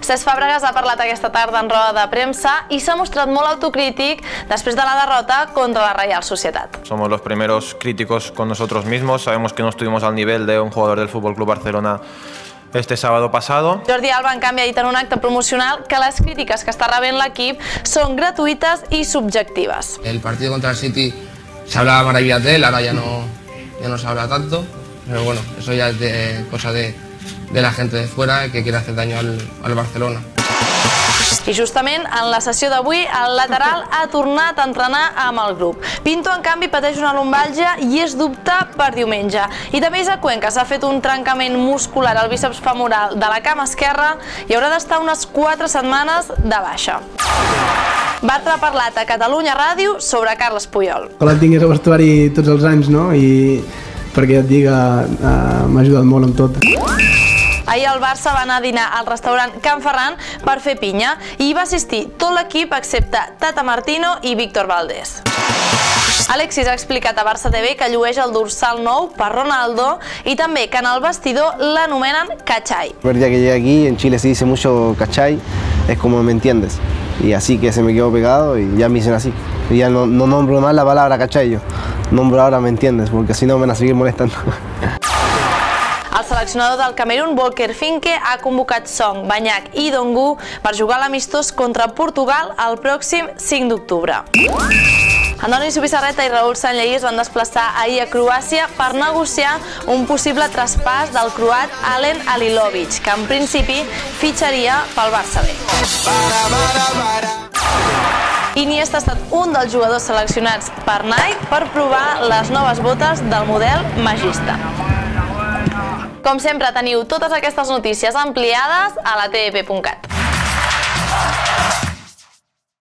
Cesc Fàbregas ha parlat aquesta tarda en roda de premsa i s'ha mostrat molt autocrític després de la derrota contra la Reial Societat. Somos los primeros críticos con nosotros mismos, sabemos que no estuvimos al nivel de un jugador del FC Barcelona este sábado pasado. Jordi Alba, en canvi, ha dit en un acte promocional que les crítiques que està rebent l'equip són gratuïtes i subjectives. El partido contra el City se hablaba maravillas de él, ahora ya no se habla tanto, pero bueno, eso ya es cosa de la gente de fuera que quiere hacer daño al Barcelona. I justament en la sessió d'avui el lateral ha tornat a entrenar amb el grup. Pinto, en canvi, pateix una lumbàlgia i és dubte per diumenge. I també Isaac Cuenca s'ha fet un trencament muscular al bíceps femoral de la cama esquerra i haurà d'estar unes 4 setmanes de baixa. Bartra ha parlat a Catalunya Ràdio sobre Carles Puyol. Que la tingués a vestuari tots els anys, no? I perquè et dic, m'ha ajudat molt amb tot. Ahir el Barça va anar a dinar al restaurant Can Ferran per fer pinya i hi va assistir tot l'equip excepte Tata Martino i Víctor Valdés. Alexis ha explicat a Barça TV que llueix el dorsal nou per Ronaldo y també que en el vestidor l'anomenen Cachai. El primer día que llegué aquí, en Chile se dice mucho Cachai, es como me entiendes. Y así que se me quedó pegado y ya me dicen así. Y ya no nombro más la palabra Cachai yo, nombro ahora me entiendes, porque si no me van a seguir molestando. El seleccionador del Camerún, Volker Finke, ha convocat Song, Banyac i Dongu per jugar a l'amistós contra Portugal el pròxim 5 d'octubre. Andoni Zubizarreta i Raúl Sanllehy es van desplaçar ahir a Croàcia per negociar un possible traspàs del croat Alen Alilovic, que en principi fitxaria pel Barça B. Iniesta ha estat un dels jugadors seleccionats per Nike per provar les noves botes del model Magista. Com sempre, teniu totes aquestes notícies ampliades a la tep.cat.